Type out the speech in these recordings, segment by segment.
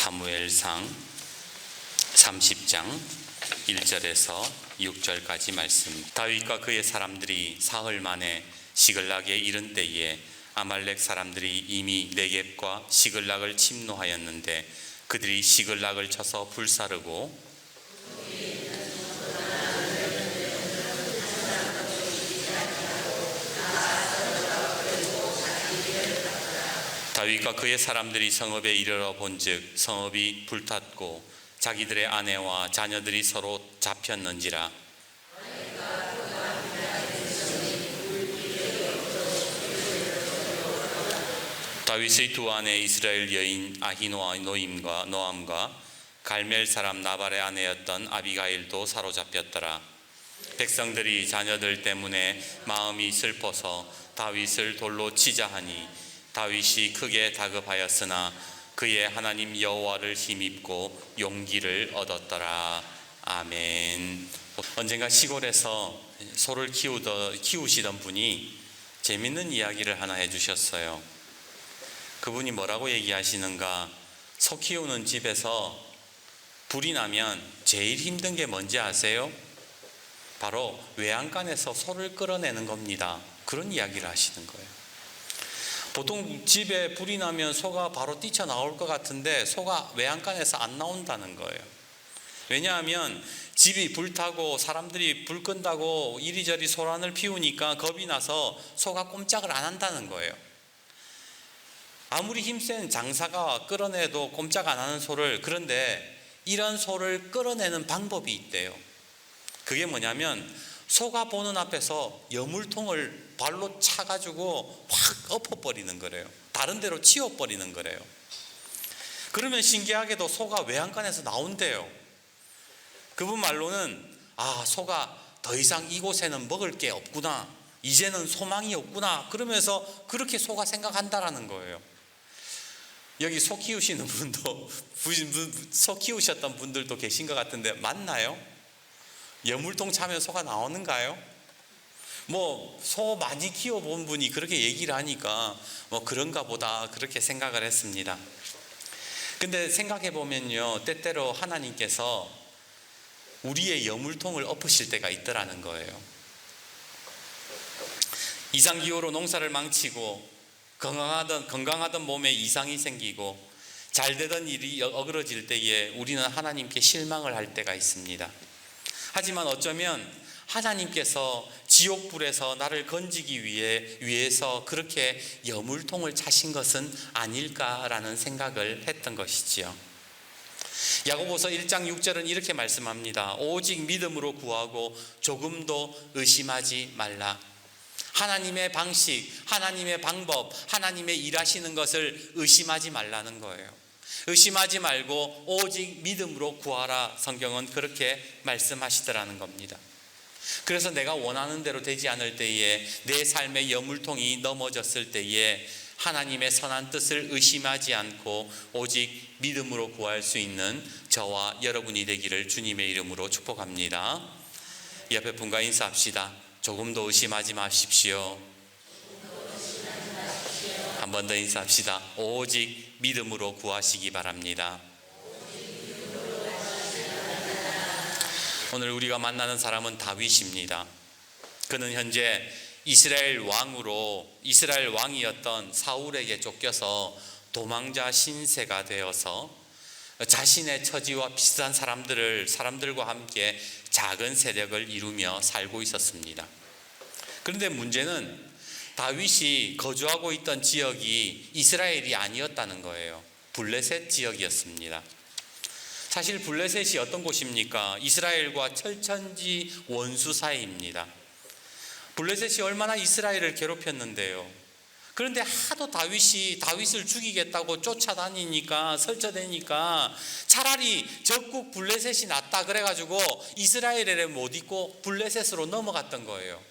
사무엘상 30장 1절에서 6절까지 말씀. 다윗과 그의 사람들이 사흘 만에 시글락에 이른 때에 아말렉 사람들이 이미 네겝과 시글락을 침노하였는데 그들이 시글락을 쳐서 불사르고 다윗과 그의 사람들이 성읍에 이르러 본즉 성읍이 불탔고 자기들의 아내와 자녀들이 서로 잡혔는지라. 다윗의 두 아내 이스라엘 여인 아히노암과 갈멜 사람 나발의 아내였던 아비가일도 사로잡혔더라. 백성들이 자녀들 때문에 마음이 슬퍼서 다윗을 돌로 치자 하니 다윗이 크게 다급하였으나 그의 하나님 여호와를 힘입고 용기를 얻었더라. 아멘. 언젠가 시골에서 소를 키우시던 분이 재밌는 이야기를 하나 해주셨어요. 그분이 뭐라고 얘기하시는가? 소 키우는 집에서 불이 나면 제일 힘든 게 뭔지 아세요? 바로 외양간에서 소를 끌어내는 겁니다. 그런 이야기를 하시는 거예요. 보통 집에 불이 나면 소가 바로 뛰쳐나올 것 같은데 소가 외양간에서 안 나온다는 거예요. 왜냐하면 집이 불타고 사람들이 불 끈다고 이리저리 소란을 피우니까 겁이 나서 소가 꼼짝을 안 한다는 거예요. 아무리 힘센 장사가 끌어내도 꼼짝 안 하는 소를, 그런데 이런 소를 끌어내는 방법이 있대요. 그게 뭐냐면 소가 보는 앞에서 여물통을 발로 차가지고 확 엎어버리는 거래요. 다른 데로 치워버리는 거래요. 그러면 신기하게도 소가 외양간에서 나온대요. 그분 말로는 소가 더 이상 이곳에는 먹을 게 없구나, 이제는 소망이 없구나, 그러면서 그렇게 소가 생각한다라는 거예요. 여기 소 키우시는 분도 소 키우셨던 분들도 계신 것 같은데 맞나요? 여물통 차면 소가 나오는가요? 소 많이 키워본 분이 그렇게 얘기를 하니까 그런가 보다 그렇게 생각을 했습니다. 근데 생각해 보면요, 때때로 하나님께서 우리의 여물통을 엎으실 때가 있더라는 거예요. 이상기후로 농사를 망치고 건강하던 몸에 이상이 생기고 잘 되던 일이 어그러질 때에 우리는 하나님께 실망을 할 때가 있습니다. 하지만 어쩌면 하나님께서 지옥불에서 나를 건지기 위해서 그렇게 여물통을 차신 것은 아닐까라는 생각을 했던 것이지요. 야고보서 1장 6절은 이렇게 말씀합니다. 오직 믿음으로 구하고 조금도 의심하지 말라. 하나님의 방식, 하나님의 방법, 하나님의 일하시는 것을 의심하지 말라는 거예요. 의심하지 말고 오직 믿음으로 구하라. 성경은 그렇게 말씀하시더라는 겁니다. 그래서 내가 원하는 대로 되지 않을 때에, 내 삶의 여물통이 넘어졌을 때에 하나님의 선한 뜻을 의심하지 않고 오직 믿음으로 구할 수 있는 저와 여러분이 되기를 주님의 이름으로 축복합니다. 옆에 분과 인사합시다. 조금도 의심하지 마십시오. 한 번 더 인사합시다. 오직 믿음으로 구하시기 바랍니다. 오늘 우리가 만나는 사람은 다윗입니다. 그는 현재 이스라엘 왕이었던 사울에게 쫓겨서 도망자 신세가 되어서 자신의 처지와 비슷한 사람들과 함께 작은 세력을 이루며 살고 있었습니다. 그런데 문제는 다윗이 거주하고 있던 지역이 이스라엘이 아니었다는 거예요. 블레셋 지역이었습니다. 사실 블레셋이 어떤 곳입니까? 이스라엘과 철천지 원수 사이입니다. 블레셋이 얼마나 이스라엘을 괴롭혔는데요. 그런데 하도 다윗을 죽이겠다고 쫓아다니니까, 설쳐대니까 차라리 적국 블레셋이 낫다 그래가지고 이스라엘에 못 있고 블레셋으로 넘어갔던 거예요.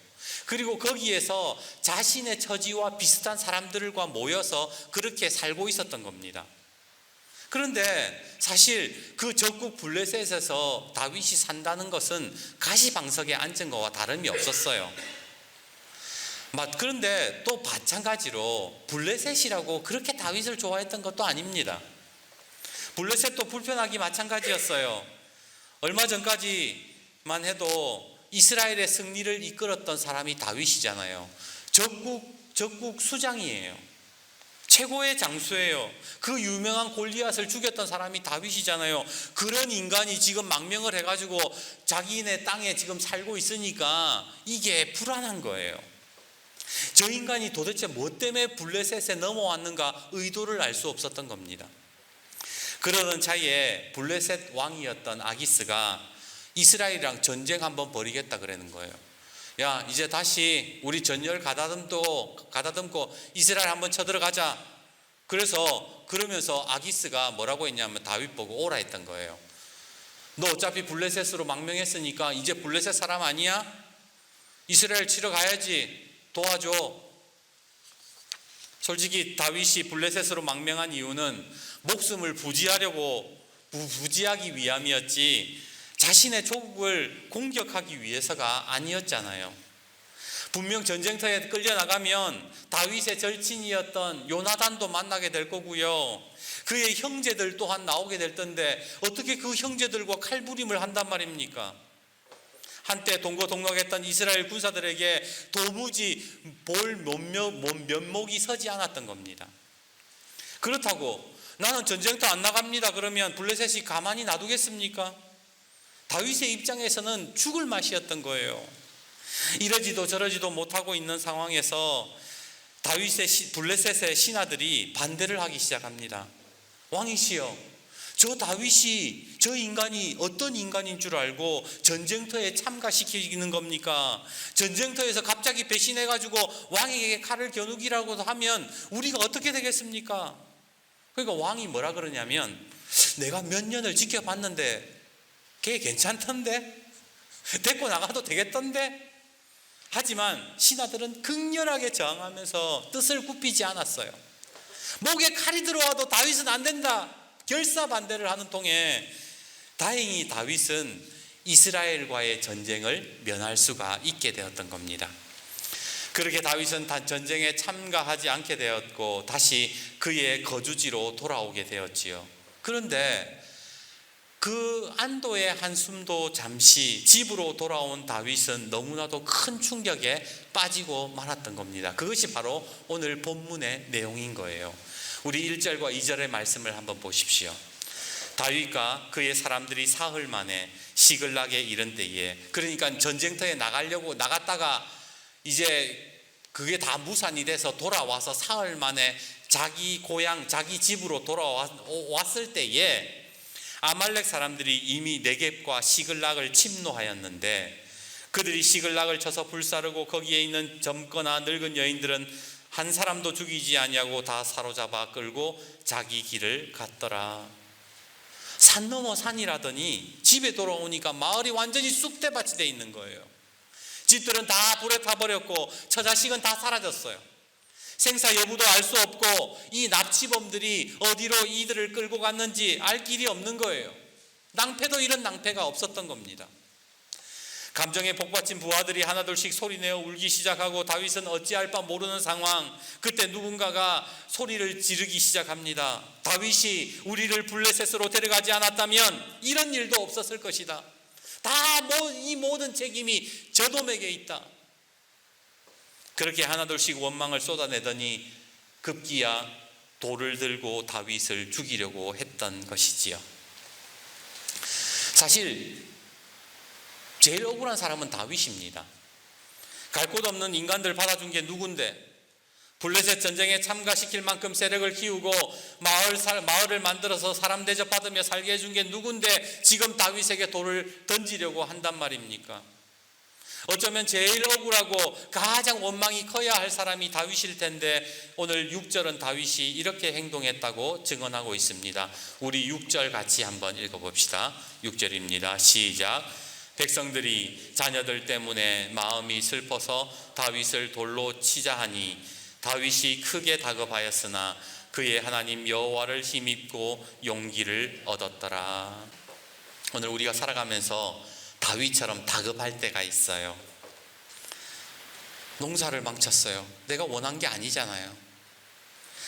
그리고 거기에서 자신의 처지와 비슷한 사람들과 모여서 그렇게 살고 있었던 겁니다. 그런데 사실 그 적국 블레셋에서 다윗이 산다는 것은 가시방석에 앉은 것과 다름이 없었어요. 그런데 또 마찬가지로 블레셋이라고 그렇게 다윗을 좋아했던 것도 아닙니다. 블레셋도 불편하기 마찬가지였어요. 얼마 전까지만 해도 이스라엘의 승리를 이끌었던 사람이 다윗이잖아요. 적국 수장이에요. 최고의 장수예요. 그 유명한 골리앗을 죽였던 사람이 다윗이잖아요. 그런 인간이 지금 망명을 해가지고 자기네 땅에 지금 살고 있으니까 이게 불안한 거예요. 저 인간이 도대체 뭐 때문에 블레셋에 넘어왔는가 의도를 알 수 없었던 겁니다. 그러던 차이에 블레셋 왕이었던 아기스가 이스라엘이랑 전쟁 한번 벌이겠다 그러는 거예요. 야, 이제 다시 우리 전열 가다듬고 이스라엘 한번 쳐들어가자. 그러면서 아기스가 뭐라고 했냐면 다윗 보고 오라 했던 거예요. 너 어차피 블레셋으로 망명했으니까 이제 블레셋 사람 아니야? 이스라엘 치러 가야지. 도와줘. 솔직히 다윗이 블레셋으로 망명한 이유는 목숨을 부지하기 위함이었지 자신의 조국을 공격하기 위해서가 아니었잖아요. 분명 전쟁터에 끌려나가면 다윗의 절친이었던 요나단도 만나게 될 거고요. 그의 형제들 또한 나오게 될 텐데 어떻게 그 형제들과 칼부림을 한단 말입니까? 한때 동고동락했던 이스라엘 군사들에게 도무지 볼 면목이 서지 않았던 겁니다. 그렇다고 나는 전쟁터 안 나갑니다 그러면 블레셋이 가만히 놔두겠습니까? 다윗의 입장에서는 죽을 맛이었던 거예요. 이러지도 저러지도 못하고 있는 상황에서 블레셋의 신하들이 반대를 하기 시작합니다. 왕이시여, 저 다윗이 저 인간이 어떤 인간인 줄 알고 전쟁터에 참가시키는 겁니까? 전쟁터에서 갑자기 배신해가지고 왕에게 칼을 겨누기라고 하면 우리가 어떻게 되겠습니까? 그러니까 왕이 뭐라 그러냐면 내가 몇 년을 지켜봤는데 걔 괜찮던데? 데리고 나가도 되겠던데? 하지만 신하들은 극렬하게 저항하면서 뜻을 굽히지 않았어요. 목에 칼이 들어와도 다윗은 안 된다. 결사 반대를 하는 통에 다행히 다윗은 이스라엘과의 전쟁을 면할 수가 있게 되었던 겁니다. 그렇게 다윗은 전쟁에 참가하지 않게 되었고 다시 그의 거주지로 돌아오게 되었지요. 그런데 그 안도의 한숨도 잠시 집으로 돌아온 다윗은 너무나도 큰 충격에 빠지고 말았던 겁니다. 그것이 바로 오늘 본문의 내용인 거예요. 우리 1절과 2절의 말씀을 한번 보십시오. 다윗과 그의 사람들이 사흘 만에 시글락에 이른 때에, 그러니까 전쟁터에 나갔다가 이제 그게 다 무산이 돼서 돌아와서 사흘 만에 자기 고향 자기 집으로 돌아왔을 때에 아말렉 사람들이 이미 네겝과 시글락을 침노하였는데 그들이 시글락을 쳐서 불사르고 거기에 있는 젊거나 늙은 여인들은 한 사람도 죽이지 아니하고 다 사로잡아 끌고 자기 길을 갔더라. 산 넘어 산이라더니 집에 돌아오니까 마을이 완전히 쑥대밭이 돼 있는 거예요. 집들은 다 불에 타버렸고 처자식은 다 사라졌어요. 생사 여부도 알 수 없고 이 납치범들이 어디로 이들을 끌고 갔는지 알 길이 없는 거예요. 낭패도 이런 낭패가 없었던 겁니다. 감정에 복받친 부하들이 하나둘씩 소리내어 울기 시작하고 다윗은 어찌할 바 모르는 상황. 그때 누군가가 소리를 지르기 시작합니다. 다윗이 우리를 블레셋으로 데려가지 않았다면 이런 일도 없었을 것이다. 이 모든 책임이 저놈에게 있다. 그렇게 하나둘씩 원망을 쏟아내더니 급기야 돌을 들고 다윗을 죽이려고 했던 것이지요. 사실 제일 억울한 사람은 다윗입니다. 갈 곳 없는 인간들 받아준 게 누군데, 블레셋 전쟁에 참가시킬 만큼 세력을 키우고 마을을 만들어서 사람 대접받으며 살게 해준 게 누군데 지금 다윗에게 돌을 던지려고 한단 말입니까? 어쩌면 제일 억울하고 가장 원망이 커야 할 사람이 다윗일 텐데 오늘 6절은 다윗이 이렇게 행동했다고 증언하고 있습니다. 우리 6절 같이 한번 읽어봅시다. 6절입니다. 시작. 백성들이 자녀들 때문에 마음이 슬퍼서 다윗을 돌로 치자 하니 다윗이 크게 다급하였으나 그의 하나님 여호와를 힘입고 용기를 얻었더라. 오늘 우리가 살아가면서 다윗처럼 다급할 때가 있어요. 농사를 망쳤어요. 내가 원한 게 아니잖아요.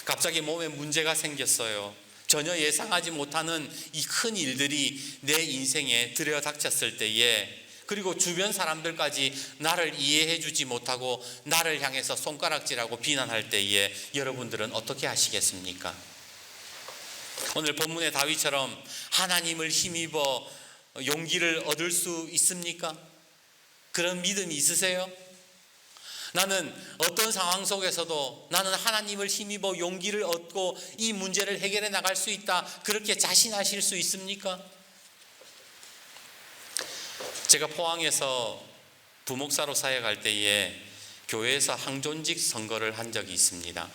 갑자기 몸에 문제가 생겼어요. 전혀 예상하지 못하는 이 큰 일들이 내 인생에 들여닥쳤을 때에, 그리고 주변 사람들까지 나를 이해해 주지 못하고 나를 향해서 손가락질하고 비난할 때에 여러분들은 어떻게 하시겠습니까? 오늘 본문의 다윗처럼 하나님을 힘입어 용기를 얻을 수 있습니까? 그런 믿음이 있으세요? 나는 어떤 상황 속에서도 나는 하나님을 힘입어 용기를 얻고 이 문제를 해결해 나갈 수 있다, 그렇게 자신하실 수 있습니까? 제가 포항에서 부목사로 사역할 때에 교회에서 항존직 선거를 한 적이 있습니다.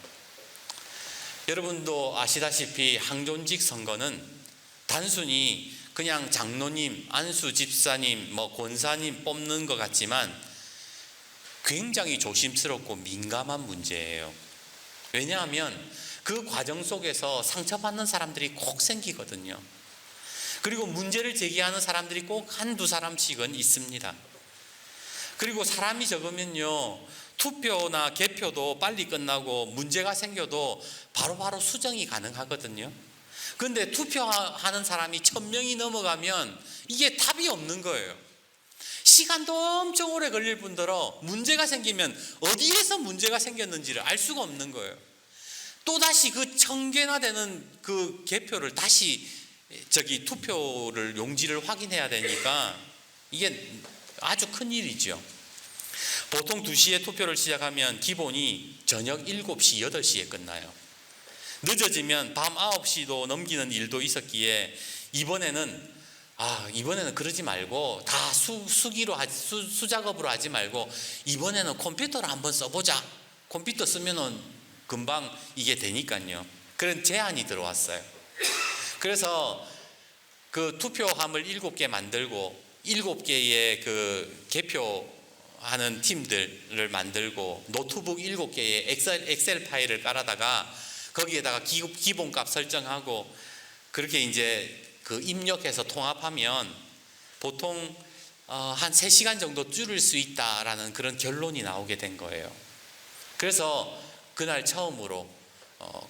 여러분도 아시다시피 항존직 선거는 단순히 그냥 장로님, 안수 집사님, 권사님 뽑는 것 같지만 굉장히 조심스럽고 민감한 문제예요. 왜냐하면 그 과정 속에서 상처받는 사람들이 꼭 생기거든요. 그리고 문제를 제기하는 사람들이 꼭 한두 사람씩은 있습니다. 그리고 사람이 적으면요, 투표나 개표도 빨리 끝나고 문제가 생겨도 바로바로 수정이 가능하거든요. 그런데 투표하는 사람이 1000명이 넘어가면 이게 답이 없는 거예요. 시간도 엄청 오래 걸릴 뿐더러 문제가 생기면 어디에서 문제가 생겼는지를 알 수가 없는 거예요. 또다시 그 1000개나 되는 그 개표를 다시 투표를 용지를 확인해야 되니까 이게 아주 큰 일이죠. 보통 2시에 투표를 시작하면 기본이 저녁 7시, 8시에 끝나요. 늦어지면 밤 9시도 넘기는 일도 있었기에 이번에는 그러지 말고 다 수작업으로 하지 말고 이번에는 컴퓨터를 한번 써보자. 컴퓨터 쓰면은 금방 이게 되니까요. 그런 제안이 들어왔어요. 그래서 그 투표함을 7개 만들고 7개의 그 개표하는 팀들을 만들고 노트북 7개의 엑셀 파일을 깔아다가 거기에다가 기본값 설정하고 그렇게 이제 그 입력해서 통합하면 보통 한 3시간 정도 줄일 수 있다라는 그런 결론이 나오게 된 거예요. 그래서 그날 처음으로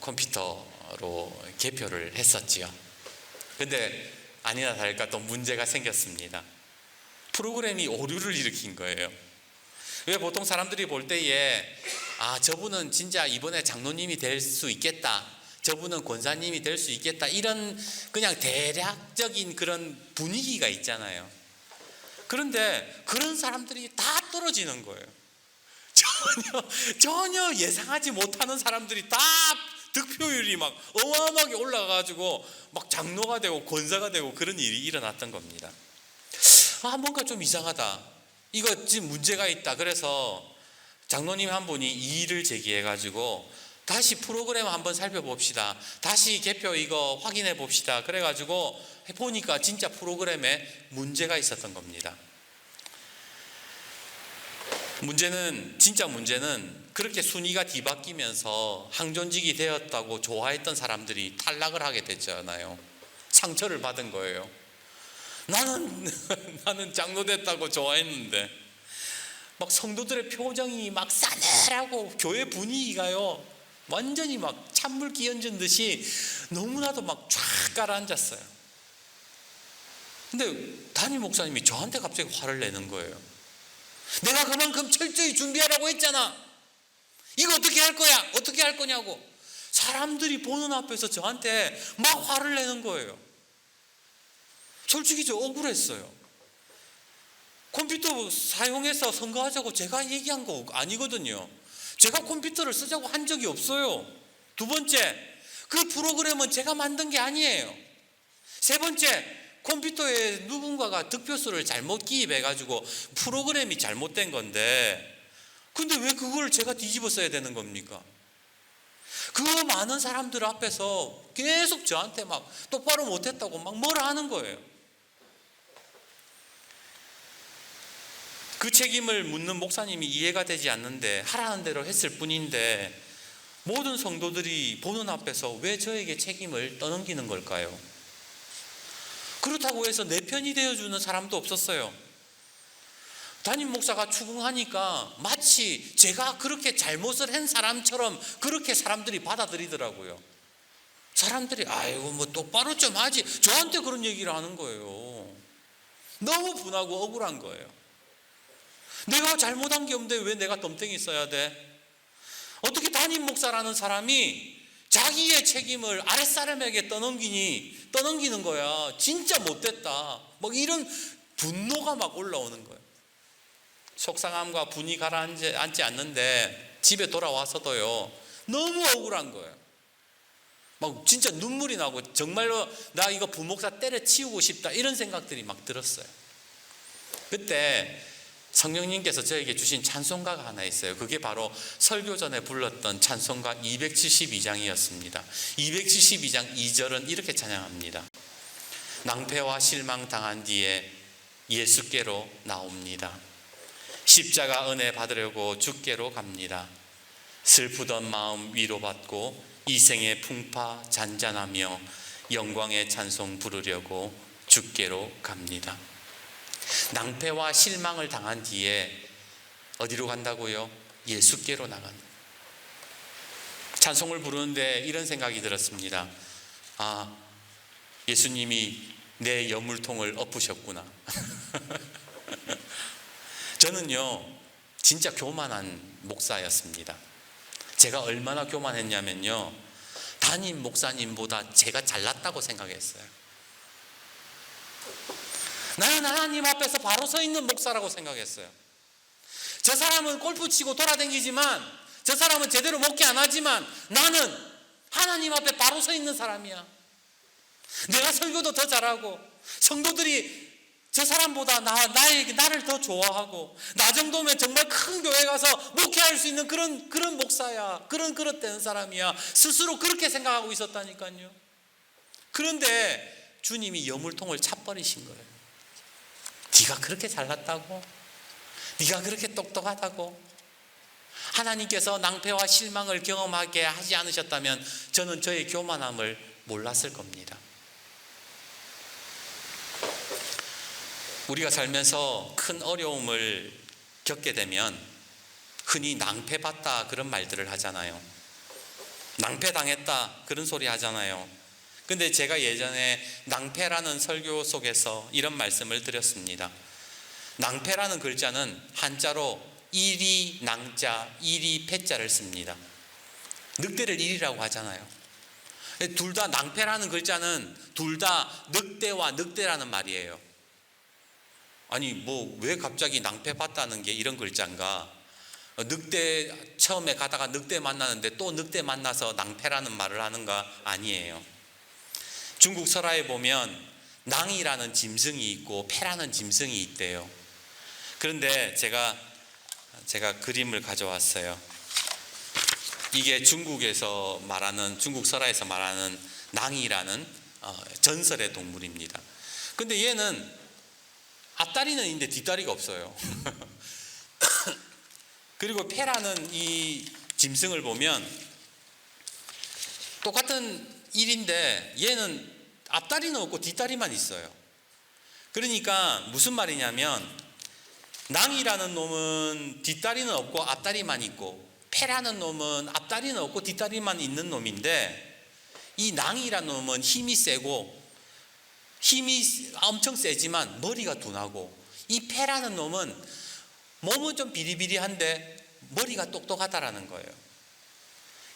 컴퓨터로 개표를 했었지요. 근데 아니나 다를까 또 문제가 생겼습니다. 프로그램이 오류를 일으킨 거예요. 왜 보통 사람들이 볼 때에 저분은 진짜 이번에 장로님이 될 수 있겠다, 저분은 권사님이 될 수 있겠다, 이런 그냥 대략적인 그런 분위기가 있잖아요. 그런데 그런 사람들이 다 떨어지는 거예요. 전혀 예상하지 못하는 사람들이 다 득표율이 막 어마어마하게 올라가가지고 막 장로가 되고 권사가 되고 그런 일이 일어났던 겁니다. 뭔가 좀 이상하다, 이거 지금 문제가 있다. 그래서 장로님 한 분이 이의를 제기해가지고 다시 프로그램 한번 살펴봅시다, 다시 개표 이거 확인해 봅시다. 그래가지고 보니까 진짜 프로그램에 문제가 있었던 겁니다. 진짜 문제는 그렇게 순위가 뒤바뀌면서 항존직이 되었다고 좋아했던 사람들이 탈락을 하게 됐잖아요. 상처를 받은 거예요. 나는 장로 됐다고 좋아했는데, 막 성도들의 표정이 막 싸늘하고 교회 분위기가요 완전히 막 찬물 끼얹은 듯이 너무나도 막 쫙 가라앉았어요. 근데 담임 목사님이 저한테 갑자기 화를 내는 거예요. 내가 그만큼 철저히 준비하라고 했잖아, 이거 어떻게 할 거야, 어떻게 할 거냐고. 사람들이 보는 앞에서 저한테 막 화를 내는 거예요. 솔직히 저 억울했어요. 컴퓨터 사용해서 선거하자고 제가 얘기한 거 아니거든요. 제가 컴퓨터를 쓰자고 한 적이 없어요. 두 번째, 그 프로그램은 제가 만든 게 아니에요. 세 번째, 컴퓨터에 누군가가 득표수를 잘못 기입해가지고 프로그램이 잘못된 건데, 근데 왜 그걸 제가 뒤집어 써야 되는 겁니까? 그 많은 사람들 앞에서 계속 저한테 막 똑바로 못했다고 막 뭐라 하는 거예요. 그 책임을 묻는 목사님이 이해가 되지 않는데, 하라는 대로 했을 뿐인데 모든 성도들이 보는 앞에서 왜 저에게 책임을 떠넘기는 걸까요? 그렇다고 해서 내 편이 되어주는 사람도 없었어요. 담임 목사가 추궁하니까 마치 제가 그렇게 잘못을 한 사람처럼 그렇게 사람들이 받아들이더라고요. 사람들이 아이고 뭐 똑바로 좀 하지, 저한테 그런 얘기를 하는 거예요. 너무 분하고 억울한 거예요. 내가 잘못한 게 없는데 왜 내가 덤탱이 써야 돼? 어떻게 담임 목사라는 사람이 자기의 책임을 아랫사람에게 떠넘기는 거야. 진짜 못됐다. 뭐 이런 분노가 막 올라오는 거예요. 속상함과 분이 가라앉지 않는데 집에 돌아와서도요, 너무 억울한 거예요. 막 진짜 눈물이 나고 정말로 나 이거 부목사 때려치우고 싶다 이런 생각들이 막 들었어요. 그때 성령님께서 저에게 주신 찬송가가 하나 있어요. 그게 바로 설교 전에 불렀던 찬송가 272장이었습니다. 272장 2절은 이렇게 찬양합니다. 낭패와 실망 당한 뒤에 예수께로 나옵니다. 십자가 은혜 받으려고 주께로 갑니다. 슬프던 마음 위로받고 이생의 풍파 잔잔하며 영광의 찬송 부르려고 주께로 갑니다. 낭패와 실망을 당한 뒤에 어디로 간다고요? 예수께로 나간다. 찬송을 부르는데 이런 생각이 들었습니다. 아, 예수님이 내 여물통을 엎으셨구나. 저는요, 진짜 교만한 목사였습니다. 제가 얼마나 교만했냐면요, 담임 목사님보다 제가 잘났다고 생각했어요. 나는 하나님 앞에서 바로 서 있는 목사라고 생각했어요. 저 사람은 골프 치고 돌아다니지만, 저 사람은 제대로 목회 안 하지만 나는 하나님 앞에 바로 서 있는 사람이야. 내가 설교도 더 잘하고 성도들이 저 사람보다 나를 더 좋아하고, 나 정도면 정말 큰 교회 가서 목회할 수 있는 그런 목사야, 그런 그릇된 사람이야. 스스로 그렇게 생각하고 있었다니까요. 그런데 주님이 여물통을 차버리신 거예요. 네가 그렇게 잘났다고? 네가 그렇게 똑똑하다고? 하나님께서 낭패와 실망을 경험하게 하지 않으셨다면 저는 저의 교만함을 몰랐을 겁니다. 우리가 살면서 큰 어려움을 겪게 되면 흔히 낭패봤다 그런 말들을 하잖아요. 낭패당했다 그런 소리 하잖아요. 근데 제가 예전에 낭패라는 설교 속에서 이런 말씀을 드렸습니다. 낭패라는 글자는 한자로 일이 낭자, 일이 패자를 씁니다. 늑대를 일이라고 하잖아요. 둘 다 낭패라는 글자는 둘 다 늑대와 늑대라는 말이에요. 아니 뭐 왜 갑자기 낭패 봤다는 게 이런 글자인가? 늑대 처음에 가다가 늑대 만나는데 또 늑대 만나서 낭패라는 말을 하는가? 아니에요. 중국 설화에 보면 낭이라는 짐승이 있고 패라는 짐승이 있대요. 그런데 제가 그림을 가져왔어요. 이게 중국 설화에서 말하는 낭이라는 전설의 동물입니다. 근데 얘는 앞다리는 있는데 뒷다리가 없어요. 그리고 패라는 이 짐승을 보면 똑같은 일인데 얘는 앞다리는 없고 뒷다리만 있어요. 그러니까 무슨 말이냐면 낭이라는 놈은 뒷다리는 없고 앞다리만 있고, 패라는 놈은 앞다리는 없고 뒷다리만 있는 놈인데, 이 낭이라는 놈은 힘이 세고 힘이 엄청 세지만 머리가 둔하고, 이 패라는 놈은 몸은 좀 비리비리한데 머리가 똑똑하다라는 거예요.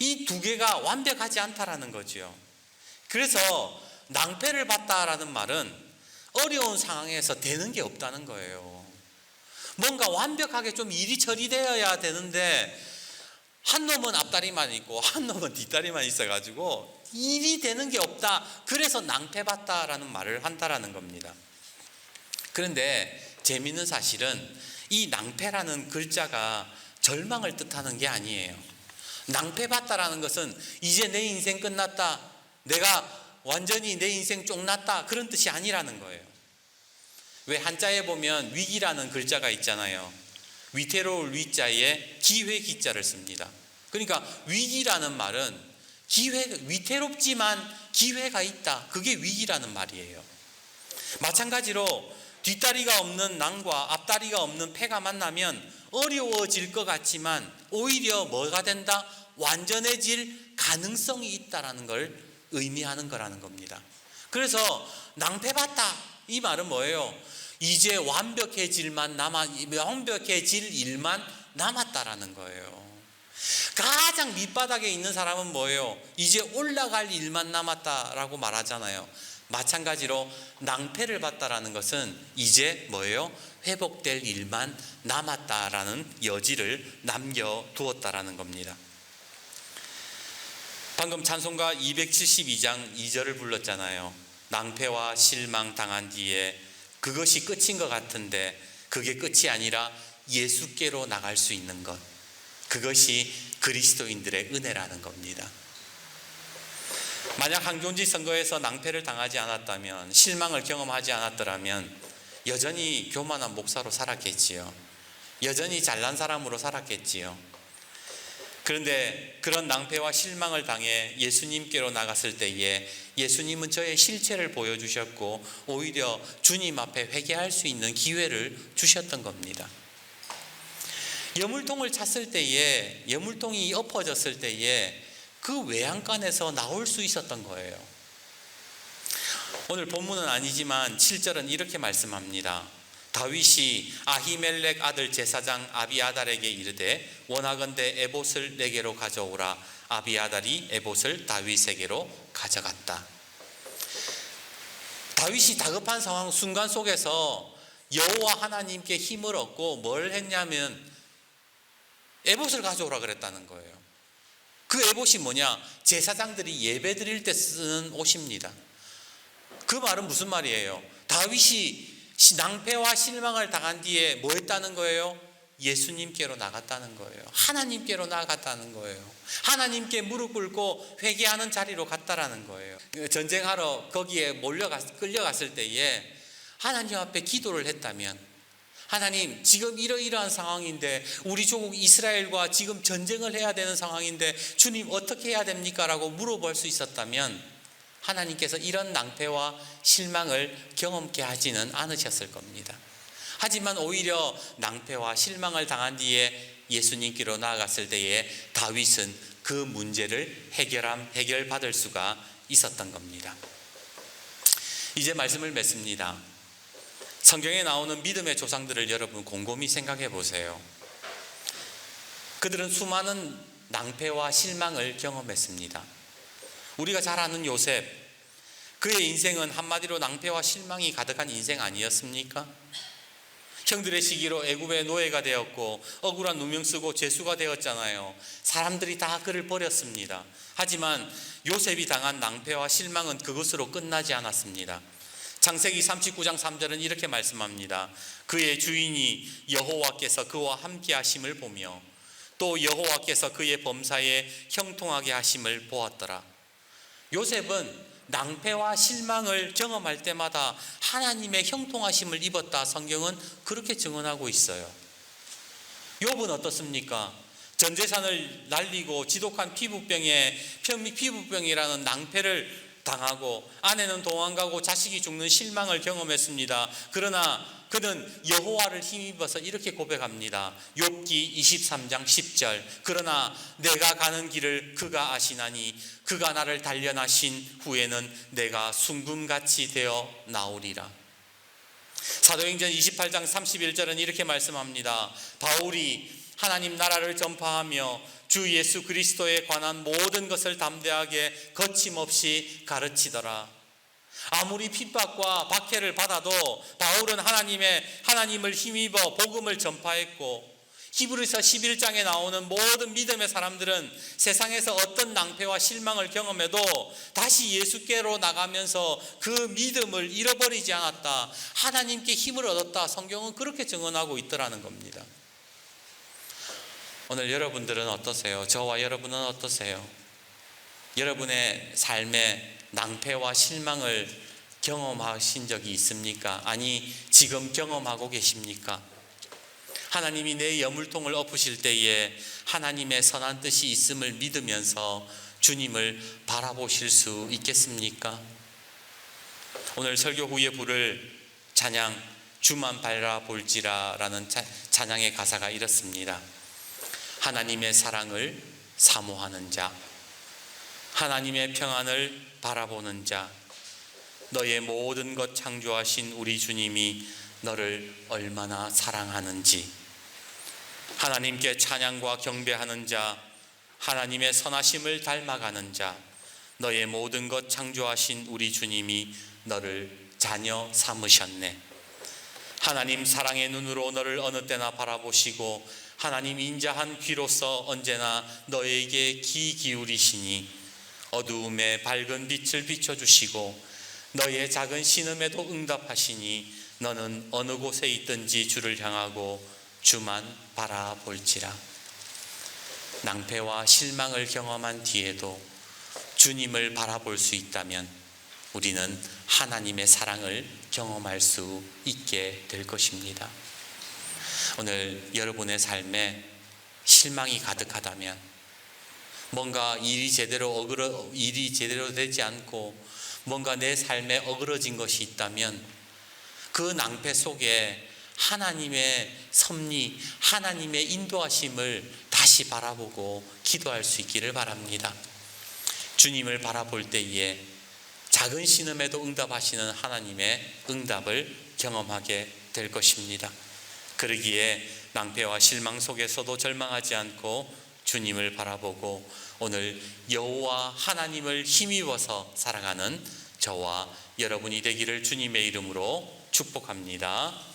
이 두 개가 완벽하지 않다라는 거죠. 그래서 낭패를 봤다라는 말은 어려운 상황에서 되는 게 없다는 거예요. 뭔가 완벽하게 좀 일이 처리되어야 되는데 한 놈은 앞다리만 있고 한 놈은 뒷다리만 있어가지고 일이 되는 게 없다. 그래서 낭패봤다라는 말을 한다라는 겁니다. 그런데 재미있는 사실은 이 낭패라는 글자가 절망을 뜻하는 게 아니에요. 낭패봤다라는 것은 이제 내 인생 끝났다, 내가 완전히 내 인생 쫑났다, 그런 뜻이 아니라는 거예요. 왜 한자에 보면 위기라는 글자가 있잖아요. 위태로울 위자에 기회 기자를 씁니다. 그러니까 위기라는 말은 위태롭지만 기회가 있다, 그게 위기라는 말이에요. 마찬가지로 뒷다리가 없는 낭과 앞다리가 없는 패가 만나면 어려워질 것 같지만 오히려 뭐가 된다? 완전해질 가능성이 있다라는 걸 의미하는 거라는 겁니다. 그래서 낭패봤다 이 말은 뭐예요? 이제 완벽해질 일만 남았다라는 거예요. 가장 밑바닥에 있는 사람은 뭐예요? 이제 올라갈 일만 남았다라고 말하잖아요. 마찬가지로 낭패를 봤다라는 것은 이제 뭐예요? 회복될 일만 남았다라는 여지를 남겨두었다라는 겁니다. 방금 찬송가 272장 2절을 불렀잖아요. 낭패와 실망 당한 뒤에 그것이 끝인 것 같은데 그게 끝이 아니라 예수께로 나갈 수 있는 것, 그것이 그리스도인들의 은혜라는 겁니다. 만약 항존지 선거에서 낭패를 당하지 않았다면, 실망을 경험하지 않았더라면 여전히 교만한 목사로 살았겠지요. 여전히 잘난 사람으로 살았겠지요. 그런데 그런 낭패와 실망을 당해 예수님께로 나갔을 때에 예수님은 저의 실체를 보여주셨고 오히려 주님 앞에 회개할 수 있는 기회를 주셨던 겁니다. 여물통을 찼을 때에, 여물통이 엎어졌을 때에 그 외양간에서 나올 수 있었던 거예요. 오늘 본문은 아니지만 7절은 이렇게 말씀합니다. 다윗이 아히멜렉 아들 제사장 아비아달에게 이르되 원하건대 에봇을 내게로 가져오라. 아비아달이 에봇을 다윗에게로 가져갔다. 다윗이 다급한 상황 순간 속에서 여호와 하나님께 힘을 얻고 뭘 했냐면 에봇을 가져오라 그랬다는 거예요. 그 에봇이 뭐냐? 제사장들이 예배 드릴 때 쓰는 옷입니다. 그 말은 무슨 말이에요? 다윗이 낭패와 실망을 당한 뒤에 뭐 했다는 거예요? 예수님께로 나갔다는 거예요. 하나님께로 나갔다는 거예요. 하나님께 무릎 꿇고 회개하는 자리로 갔다라는 거예요. 전쟁하러 거기에 끌려갔을 때에 하나님 앞에 기도를 했다면, 하나님 지금 이러이러한 상황인데 우리 조국 이스라엘과 지금 전쟁을 해야 되는 상황인데 주님 어떻게 해야 됩니까? 라고 물어볼 수 있었다면 하나님께서 이런 낭패와 실망을 경험케 하지는 않으셨을 겁니다. 하지만 오히려 낭패와 실망을 당한 뒤에 예수님께로 나아갔을 때에 다윗은 그 문제를 해결받을 수가 있었던 겁니다. 이제 말씀을 맺습니다. 성경에 나오는 믿음의 조상들을 여러분 곰곰이 생각해 보세요. 그들은 수많은 낭패와 실망을 경험했습니다. 우리가 잘 아는 요셉, 그의 인생은 한마디로 낭패와 실망이 가득한 인생 아니었습니까? 형들의 시기로 애굽의 노예가 되었고 억울한 누명 쓰고 죄수가 되었잖아요. 사람들이 다 그를 버렸습니다. 하지만 요셉이 당한 낭패와 실망은 그것으로 끝나지 않았습니다. 창세기 39장 3절은 이렇게 말씀합니다. 그의 주인이 여호와께서 그와 함께 하심을 보며 또 여호와께서 그의 범사에 형통하게 하심을 보았더라. 요셉은 낭패와 실망을 경험할 때마다 하나님의 형통하심을 입었다. 성경은 그렇게 증언하고 있어요. 욥은 어떻습니까? 전 재산을 날리고 지독한 피부병이라는 낭패를 당하고 아내는 도망가고 자식이 죽는 실망을 경험했습니다. 그러나 그는 여호와를 힘입어서 이렇게 고백합니다. 욥기 23장 10절. 그러나 내가 가는 길을 그가 아시나니 그가 나를 단련하신 후에는 내가 순금같이 되어 나오리라. 사도행전 28장 31절은 이렇게 말씀합니다. 바울이 하나님 나라를 전파하며 주 예수 그리스도에 관한 모든 것을 담대하게 거침없이 가르치더라. 아무리 핍박과 박해를 받아도 바울은 하나님을 힘입어 복음을 전파했고, 히브리서 11장에 나오는 모든 믿음의 사람들은 세상에서 어떤 낭패와 실망을 경험해도 다시 예수께로 나가면서 그 믿음을 잃어버리지 않았다. 하나님께 힘을 얻었다. 성경은 그렇게 증언하고 있더라는 겁니다. 오늘 여러분들은 어떠세요? 저와 여러분은 어떠세요? 여러분의 삶에 낭패와 실망을 경험하신 적이 있습니까? 아니, 지금 경험하고 계십니까? 하나님이 내 여물통을 엎으실 때에 하나님의 선한 뜻이 있음을 믿으면서 주님을 바라보실 수 있겠습니까? 오늘 설교 후에 부를 찬양 주만 바라볼지라 라는 찬양의 가사가 이렇습니다. 하나님의 사랑을 사모하는 자, 하나님의 평안을 바라보는 자, 너의 모든 것 창조하신 우리 주님이 너를 얼마나 사랑하는지, 하나님께 찬양과 경배하는 자, 하나님의 선하심을 닮아가는 자, 너의 모든 것 창조하신 우리 주님이 너를 자녀 삼으셨네. 하나님 사랑의 눈으로 너를 어느 때나 바라보시고 하나님 인자한 귀로서 언제나 너에게 귀 기울이시니 어두움에 밝은 빛을 비춰주시고 너의 작은 신음에도 응답하시니 너는 어느 곳에 있든지 주를 향하고 주만 바라볼지라. 낭패와 실망을 경험한 뒤에도 주님을 바라볼 수 있다면 우리는 하나님의 사랑을 경험할 수 있게 될 것입니다. 오늘 여러분의 삶에 실망이 가득하다면, 뭔가 일이 제대로 되지 않고 뭔가 내 삶에 어그러진 것이 있다면 그 낭패 속에 하나님의 섭리, 하나님의 인도하심을 다시 바라보고 기도할 수 있기를 바랍니다. 주님을 바라볼 때에 작은 신음에도 응답하시는 하나님의 응답을 경험하게 될 것입니다. 그러기에 낭패와 실망 속에서도 절망하지 않고 주님을 바라보고 오늘 여호와 하나님을 힘입어서 살아가는 저와 여러분이 되기를 주님의 이름으로 축복합니다.